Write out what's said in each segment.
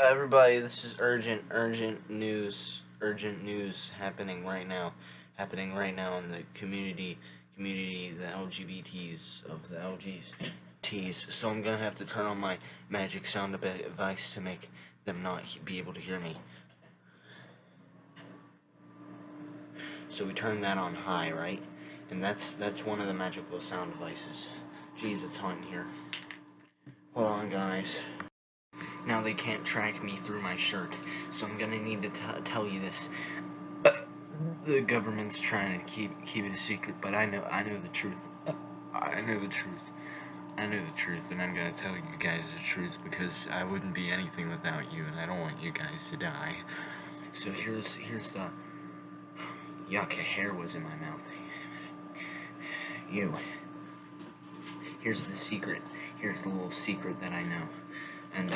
Everybody, this is urgent news happening right now in the community, the LGBTs of the LGBTs. So I'm gonna have to turn on my magic sound device to make them not be able to hear me. So we turn that on high, right? And that's one of the magical sound devices. Jeez, it's hot in here. Hold on, guys. Now they can't track me through my shirt, so I'm gonna need to tell you this. The government's trying to keep it a secret, but I know the truth. I know the truth, and I'm gonna tell you guys the truth because I wouldn't be anything without you, and I don't want you guys to die. So here's the yuck. A hair was in my mouth. Here's the secret. Here's the little secret that I know. And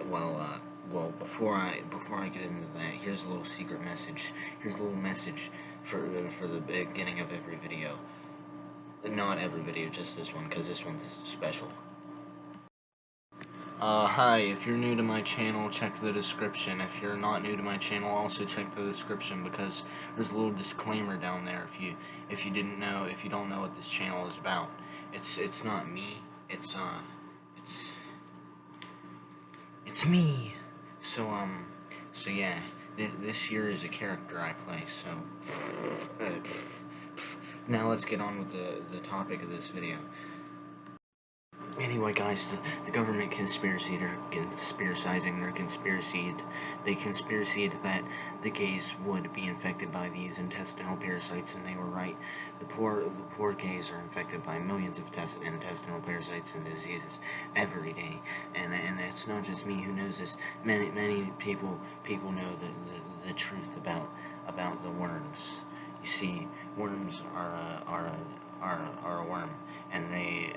well, before I get into that, here's a little secret message. Here's a little message for the beginning of every video. Not every video, just this one, because this one's special. Hi, if you're new to my channel, check the description. If you're not new to my channel, also check the description, because there's a little disclaimer down there if you don't know what this channel is about. It's not me, it's me. So yeah, this here is a character I play, so now let's get on with the topic of this video. Anyway, guys, the government conspiracy, they conspiracied that the gays would be infected by these intestinal parasites, and they were right. The poor gays are infected by millions of intestinal parasites and diseases every day, and it's not just me who knows this. Many people know the truth about the worms. You see, worms are a worm, and they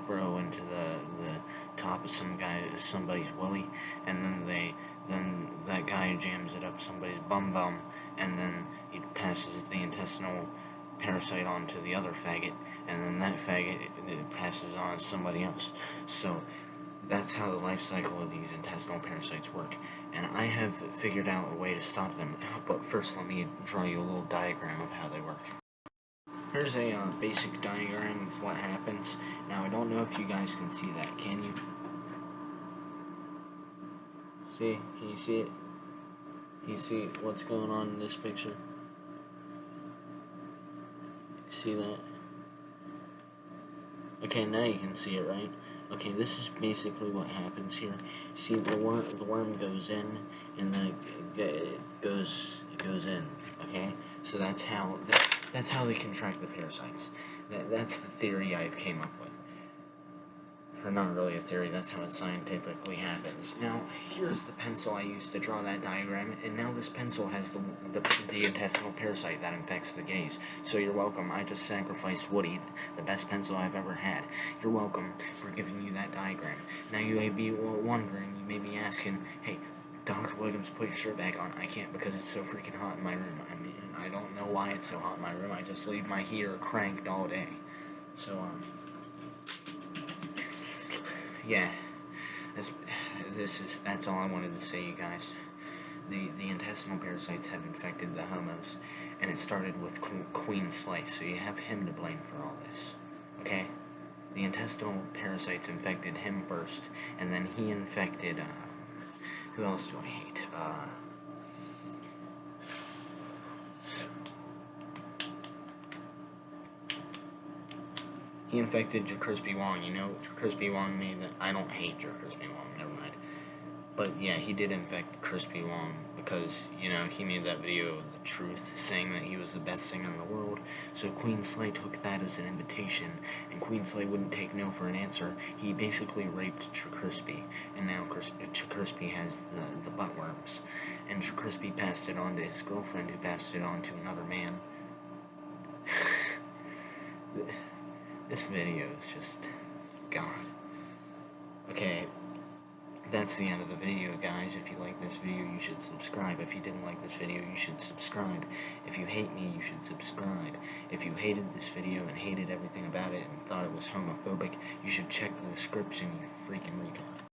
burrow into the top of somebody's willy, and then that guy jams it up somebody's bum, and then he passes the intestinal parasite on to the other faggot, and then that faggot passes on to somebody else. So that's how the life cycle of these intestinal parasites work, and I have figured out a way to stop them. But first, let me draw you a little diagram of how they work. Here's a basic diagram of what happens. Now, I don't know if you guys can see that. Can you? See? Can you see it? Can you see what's going on in this picture? See that? Okay, now you can see it, right? Okay, this is basically what happens here. See, the worm goes in, and then it goes in. Okay, so that's how they contract the parasites. That's the theory I've came up with. Or not really a theory, that's how it scientifically happens. Now, here's the pencil I used to draw that diagram, and now this pencil has the intestinal parasite that infects the gays. So you're welcome. I just sacrificed Woody, the best pencil I've ever had. You're welcome for giving you that diagram. Now you may be wondering, you may be asking, hey, Dr. Wiggums, put your shirt back on. I can't because it's so freaking hot in my room. I mean, I don't know why it's so hot in my room. I just leave my heater cranked all day. So, yeah, that's all I wanted to say, you guys. The intestinal parasites have infected the homos, and it started with Queen Slice, so you have him to blame for all this, okay? The intestinal parasites infected him first, and then he infected, who else do I hate? He infected Crispy Wong. You know, Crispy Wong made it. I don't hate Crispy Wong, never mind. But yeah, he did infect Crispy Wong because, you know, he made that video of the truth, saying that he was the best singer in the world. So Queen Slay took that as an invitation, and Queen Slay wouldn't take no for an answer. He basically raped Crispy, and now Crispy has the butt worms. And Crispy passed it on to his girlfriend, who passed it on to another man. This video is just God. Okay, that's the end of the video, guys. If you like this video, you should subscribe. If you didn't like this video, you should subscribe. If you hate me, you should subscribe. If you hated this video and hated everything about it and thought it was homophobic, you should check the description, you freaking retard.